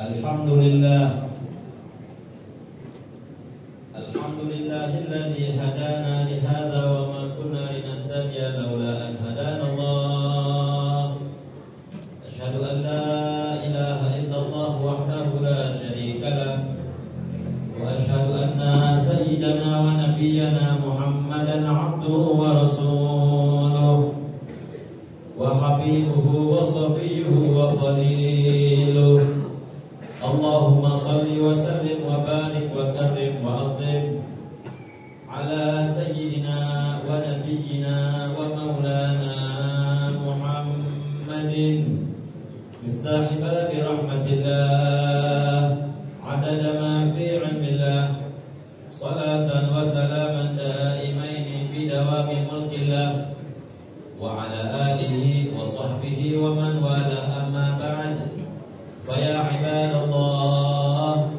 Alhamdulillahilladzi hadana li hadza wa ma kunna linahtadiya laula an hadana Allah. Asyhadu an la ilaha illallah wahdahu la syarika lah wa asyhadu anna sayyidana wa nabiyyana Muhammadan abduhu wa rasuluh wa habibuhu wa safiyyuhu wa khaliluh. Allahumma salli wa sallim wa barik wa karrim wa azim ala sayyidina wa nabiyyina wa maulana Muhammadin miftahi babi rahmatillah adada ma fi ilmillah salatan wa salaman daimaini bi dawami mulkillah wa ala alihi wa sahbihi wa man wala amma ba'd. فيا عباد الله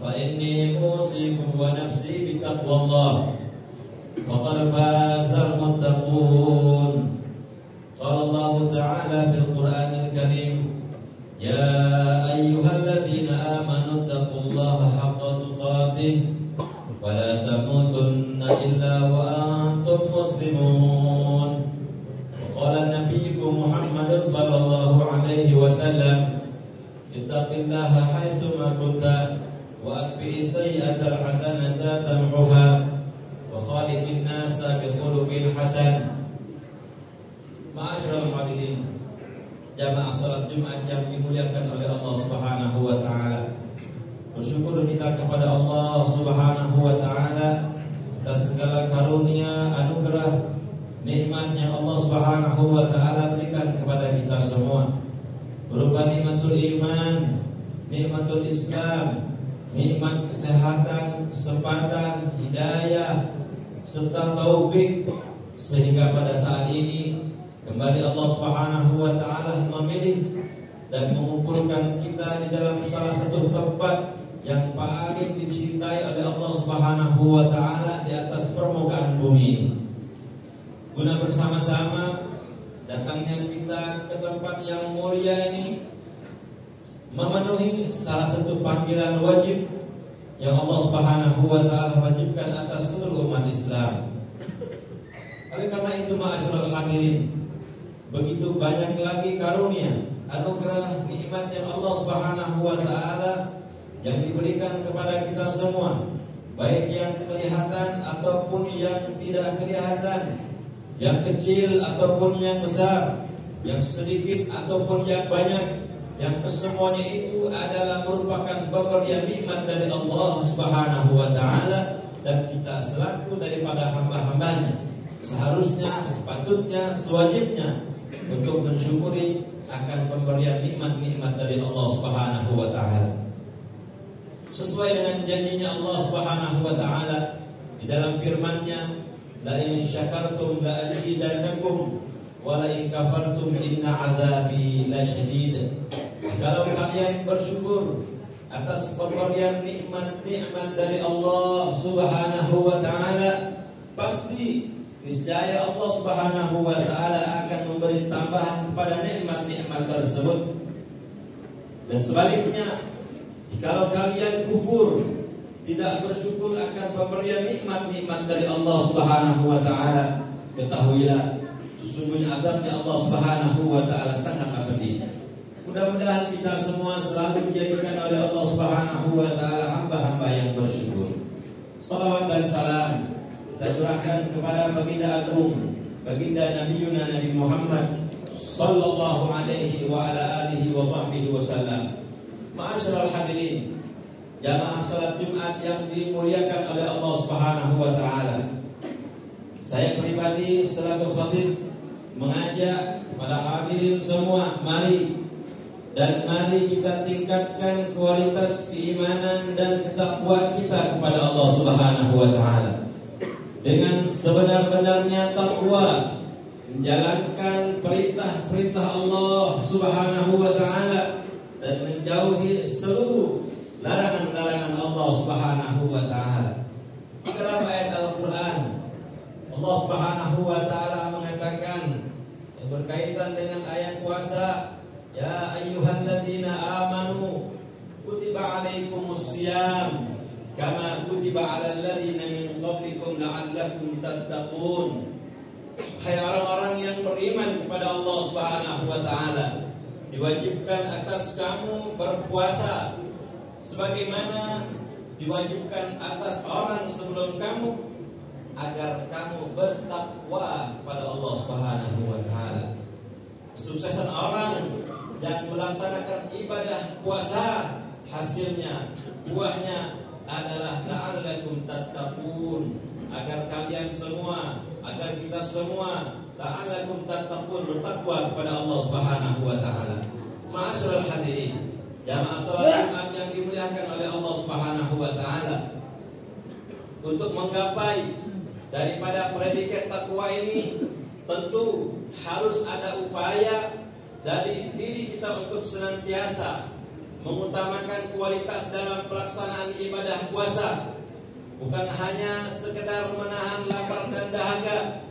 فإني أوصيكم ونفسي بتقوى الله فقد فاز المتقون. قال الله تعالى في القرآن الكريم يا أيها الذين آمنوا اتقوا الله حق تقاته ولا تموتن إلا وأنتم مسلمون. وقال نبيكم محمد صلى الله عليه وسلم ittaqillaha haitsuma kunta wa atbi'i sayyi'atal hasanata tamhuha wa khaliqin nasa bi khuluqin hasan. Ma'asyiral hadirin, jamaah salat Jumat yang dimuliakan oleh Allah Subhanahu wa taala. Bersyukur kita kepada Allah Subhanahu wa taala atas segala karunia, anugerah, nikmat yang Allah Subhanahu wa taala berikan kepada kita semua. Berupa nikmatul iman, nikmatul Islam, nikmat kesehatan, kesempatan, hidayah, serta taufik, sehingga pada saat ini kembali Allah Subhanahu wa taala memilih dan mengumpulkan kita di dalam salah satu tempat yang paling dicintai oleh Allah Subhanahu wa taala di atas permukaan bumi, guna bersama-sama datangnya kita ke tempat yang mulia ini memenuhi salah satu panggilan wajib yang Allah Subhanahu wa taala wajibkan atas seluruh umat Islam. Oleh karena itu, ma'asyiral hadirin, begitu banyak lagi karunia, anugerah, nikmat yang Allah Subhanahu wa taala yang diberikan kepada kita semua, baik yang kelihatan ataupun yang tidak kelihatan, yang kecil ataupun yang besar, yang sedikit ataupun yang banyak, yang kesemuanya itu adalah merupakan pemberian nikmat dari Allah Subhanahu wa taala, dan kita selaku daripada hamba-hambanya seharusnya, sepatutnya, sewajibnya untuk mensyukuri akan pemberian nikmat-nikmat dari Allah Subhanahu wa taala. Sesuai dengan janjinya Allah Subhanahu wa taala di dalam firman-Nya, la in syakartum la azidannakum wa la in kafartum inna adzabi lasyadid. Kalau kalian bersyukur atas pemberian nikmat-nikmat dari Allah Subhanahu wa taala, pasti niscaya Allah Subhanahu wa taala akan memberi tambahan kepada nikmat-nikmat tersebut. Dan sebaliknya, jika kalian kufur, tidak bersyukur akan pemberian nikmat-nikmat dari Allah Subhanahu wa taala, ketahuilah sesungguhnya azabnya Allah Subhanahu wa taala sangat pedih. Mudah-mudahan kita semua selalu dijadikan oleh Allah Subhanahu wa taala hamba-hamba yang bersyukur. Salawat dan salam kita curahkan kepada baginda agung, baginda Nabiuna Nabi Muhammad sallallahu alaihi wa ala alihi wa sahbihi wasallam. Ma'asyiral hadirin, jamaah salat Jumat yang dimuliakan oleh Allah Subhanahu wa taala. Saya pribadi selaku khatib mengajak kepada hadirin semua, mari kita tingkatkan kualitas keimanan dan ketakwaan kita kepada Allah Subhanahu wa taala. Dengan sebenar-benarnya takwa, menjalankan perintah-perintah Allah Subhanahu wa taala dan menjauhi seluruh larangan-larangan Allah Subhanahu wa taala. Dalam ayat Al-Qur'an, Allah Subhanahu wa taala mengatakan yang berkaitan dengan ayat puasa, ya ayyuhalladzina amanu aqimus siyam kama kutiba 'alal ladzina min qablikum la'allakum tattaqun. Hai orang-orang yang beriman kepada Allah Subhanahu wa taala, diwajibkan atas kamu berpuasa sebagaimana diwajibkan atas orang sebelum kamu, agar kamu bertakwa kepada Allah Subhanahu wa taala. Kesuksesan orang yang melaksanakan ibadah puasa, hasilnya, buahnya adalah la'allakum tattaqun, agar kalian semua, agar kita semua la'allakum tattaqun, bertakwa kepada Allah Subhanahu wa taala. Ma'asyiral hadirin, jamaah salat Jumat yang dimuliakan oleh Allah Subhanahu wa taala, untuk menggapai daripada predikat takwa ini tentu harus ada upaya dari diri kita untuk senantiasa mengutamakan kualitas dalam pelaksanaan ibadah puasa. Bukan hanya sekedar menahan lapar dan dahaga,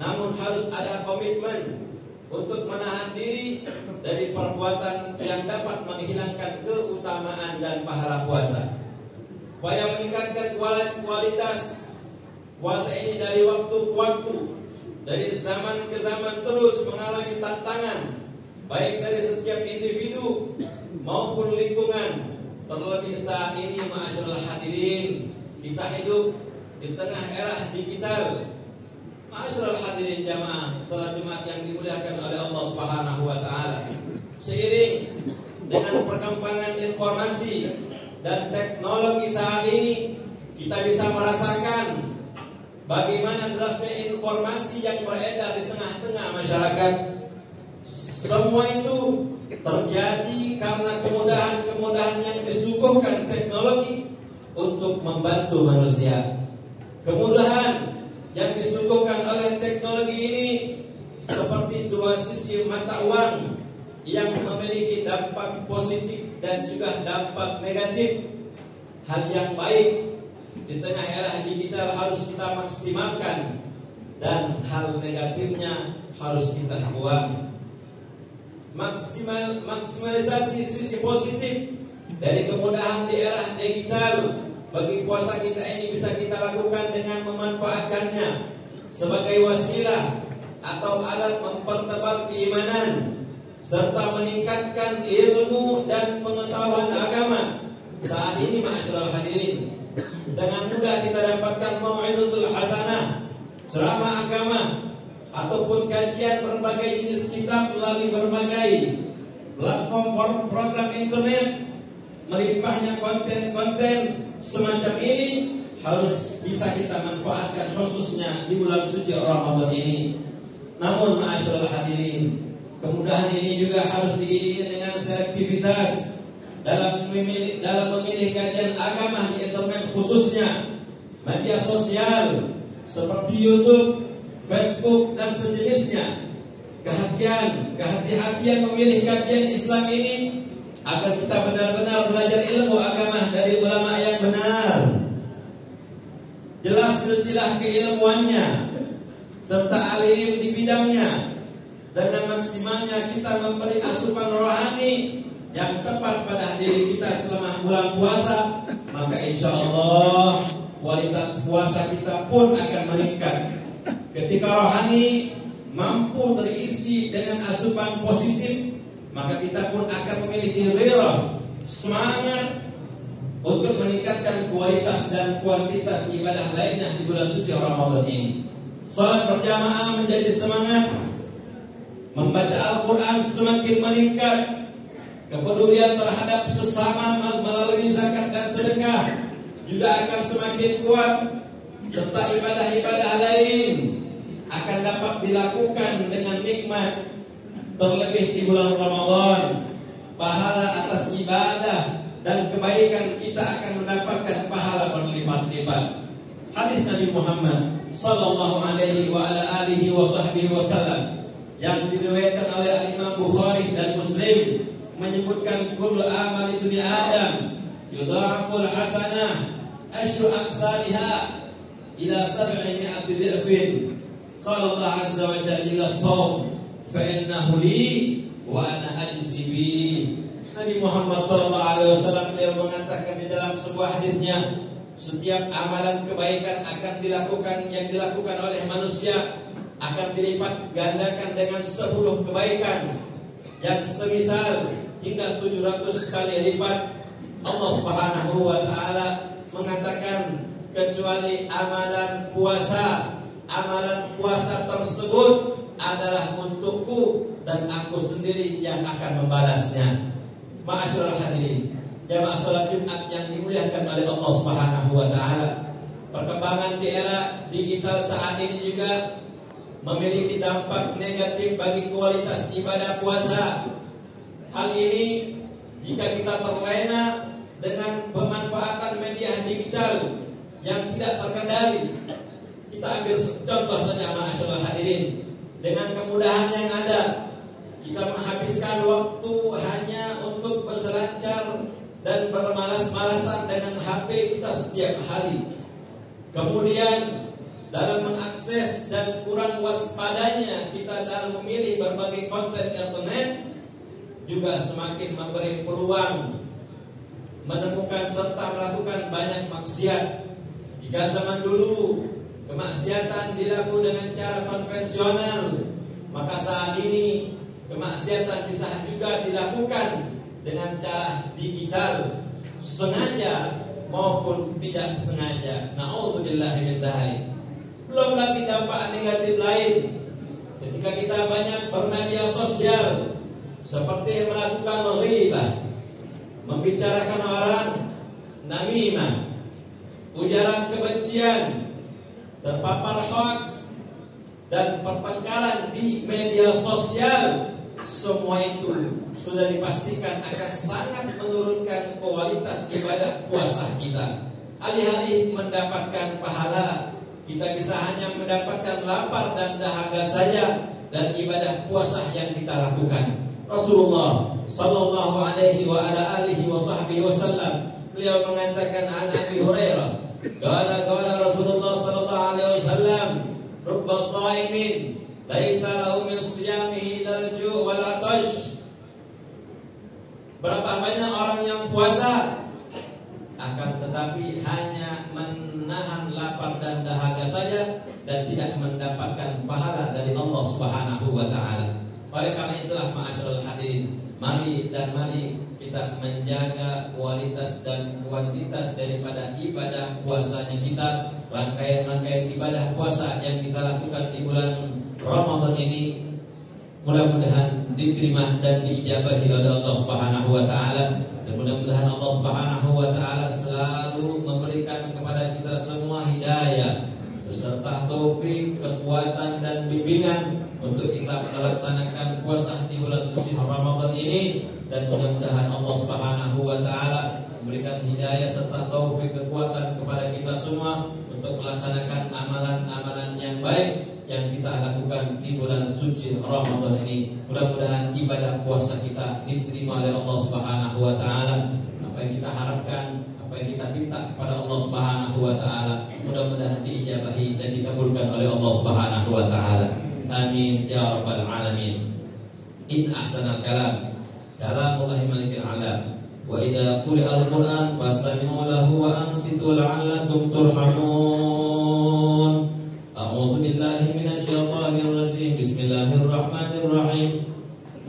namun harus ada komitmen untuk menahan diri dari perbuatan yang dapat menghilangkan keutamaan dan pahala puasa. Upaya meningkatkan kualitas puasa ini dari waktu ke waktu, dari zaman ke zaman terus mengalami tantangan, baik dari setiap individu maupun lingkungan. Terlebih saat ini, ma'asyiral hadirin, kita hidup di tengah era digital. Ma'asyiral hadirin jamaah salat Jumat yang dimuliakan oleh Allah Subhanahu wa taala, seiring dengan perkembangan informasi dan teknologi saat ini, kita bisa merasakan bagaimana derasnya informasi yang beredar di tengah-tengah masyarakat. Semua itu terjadi karena kemudahan-kemudahan yang disuguhkan teknologi untuk membantu manusia. Kemudahan yang disuguhkan oleh teknologi ini seperti dua sisi mata uang yang memiliki dampak positif dan juga dampak negatif. Hal yang baik di tengah era digital harus kita maksimalkan, dan hal negatifnya harus kita buang. Maksimalisasi sisi positif dari kemudahan di era digital bagi puasa kita ini bisa kita lakukan dengan memanfaatkannya sebagai wasilah atau alat mempertebal keimanan serta meningkatkan ilmu dan pengetahuan agama. Saat ini, ma'asyiral hadirin, dengan mudah kita dapatkan mau'izatul hasanah, ceramah agama, ataupun kajian berbagai jenis kitab melalui berbagai platform program internet. Melimpahnya konten-konten semacam ini harus bisa kita manfaatkan, khususnya di bulan suci Ramadan ini. Namun ma'asyiral hadirin, kemudahan ini juga harus diiringi dengan selektivitas dalam memilih kajian agama di internet, khususnya media sosial seperti YouTube, Facebook dan sejenisnya. Kehati-hatian memilih kajian Islam ini agar kita benar-benar belajar ilmu agama dari ulama yang benar, jelas silsilah keilmuannya serta alim di bidangnya. Dengan maksimalnya kita memberi asupan rohani yang tepat pada diri kita selama bulan puasa, maka insya Allah kualitas puasa kita pun akan meningkat. Ketika rohani mampu terisi dengan asupan positif, maka kita pun akan memiliki ghirah, semangat untuk meningkatkan kualitas dan kuantitas ibadah lainnya di bulan suci Ramadan ini. Salat berjamaah menjadi semangat, membaca Al-Quran semakin meningkat, kepedulian terhadap sesama melalui zakat dan sedekah juga akan semakin kuat, serta ibadah-ibadah lain akan dapat dilakukan dengan nikmat. Terlebih di bulan Ramadan, pahala atas ibadah dan kebaikan kita akan mendapatkan pahala berlipat-lipat. Hadis Nabi Muhammad sallallahu alaihi wa ala alihi wa sahbihi wasallam yang diriwayatkan oleh Imam Bukhari dan Muslim menyebutkan kullu amali ibni Adam yudha'aful hasanah asyru aktsariha ila 700 dhifin. Qala Allah azza wa jalla ila shaum fa innahu li wa ana ajzi bi. Nabi Muhammad SAW beliau mengatakan di dalam sebuah hadisnya, setiap amalan kebaikan akan dilakukan yang dilakukan oleh manusia akan dilipat gandakan dengan 10 kebaikan yang semisal hingga 700 kali lipat. Allah Subhanahu wa taala mengatakan kecuali amalan puasa tersebut adalah untukku dan aku sendiri yang akan membalasnya. Ma'asyiral hadirin, jamaah salat Jumat yang dimuliakan oleh Allah Subhanahu wa taala, perkembangan di era digital saat ini juga memiliki dampak negatif bagi kualitas ibadah puasa. Hal ini jika kita terlena dengan pemanfaatan media digital yang tidak terkendali. Kita ambil contoh saja ma'asyiral hadirin, dengan kemudahan yang ada kita menghabiskan waktu hanya untuk berselancar dan bermalas-malasan dengan HP kita setiap hari. Kemudian dalam mengakses dan kurang waspadanya kita dalam memilih berbagai konten internet juga semakin memberi peluang menemukan serta melakukan banyak maksiat. Jika zaman dulu kemaksiatan dilakukan dengan cara konvensional, maka saat ini kemaksiatan bisa juga dilakukan dengan cara digital, sengaja maupun tidak sengaja. Na'udzubillahi min dzalik. Belum lagi dampak negatif lain ketika kita banyak bermedia sosial, seperti melakukan ghibah, membicarakan orang, namimah, ujaran kebencian, terpapar hoax dan pertengkaran di media sosial. Semua itu sudah dipastikan akan sangat menurunkan kualitas ibadah puasa kita. Alih-alih mendapatkan pahala, kita bisa hanya mendapatkan lapar dan dahaga saja dari ibadah puasa yang kita lakukan. Rasulullah sallallahu alaihi wa ala alihi wa sahbihi wasallam beliau mengatakan, an Abi Hurairah qala Rasulullah sallallahu alaihi wasallam, rubba shaimin laisa lahu min siyamihi ilal ju' wal atash. Berapa banyak orang yang puasa akan tetapi hanya menahan lapar dan dahaga saja dan tidak mendapatkan pahala dari Allah Subhanahu wa taala. Oleh karena itulah ma'asyiral hadirin, mari kita menjaga kualitas dan kuantitas daripada ibadah puasanya kita. Rangkaian-rangkaian ibadah puasa yang kita lakukan di bulan Ramadan ini mudah-mudahan diterima dan diijabahi oleh Allah Subhanahu wa taala. Dan mudah-mudahan Allah Subhanahu wa taala selalu memberikan kepada kita semua hidayah beserta taufik, kekuatan dan bimbingan untuk kita melaksanakan puasa di bulan suci Ramadan ini. Dan mudah-mudahan Allah Subhanahu wa taala memberikan hidayah serta taufik, kekuatan kepada kita semua untuk melaksanakan amalan-amalan yang baik yang kita lakukan di bulan suci Ramadan ini. Mudah-mudahan ibadah puasa kita diterima oleh Allah Subhanahu wa taala. Apa yang kita harapkan, apa yang kita minta kepada Allah Subhanahu wa taala, mudah-mudahan diijabahi dan dikabulkan oleh Allah Subhanahu wa taala. Amin ya rabbal alamin. In ahsanal kalam kalamullahi malikil alam, wa idza quri'al Qur'an fastami'u lahu wa ansitu la'allakum turhamun. A'udzu billahi minasy syaithanir rajim. Bismillahirrahmanirrahim.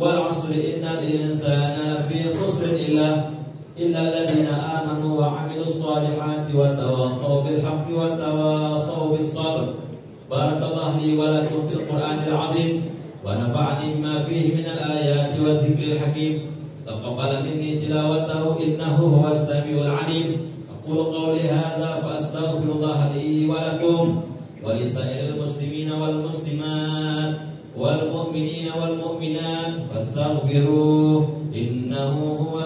Wal 'asri innal insana lafi khusrin illa alladziina aamanu wa 'amilus shaalihati wa tawassaw bil haqqi wa tawassaw bis sabr. Barakallahu li wa lakum fil Qur'anil 'azim wa nafa'ani bima fihi minal ayati wa dzikril hakim. Taqabbal minni tilawatahu innahu huwas samiul 'alim. Aqulu qawli hadza fa astaghfirullaha li wa lakum ولسائر المسلمين والمسلمات والمؤمنين والمؤمنات فاستغفروه إنه هو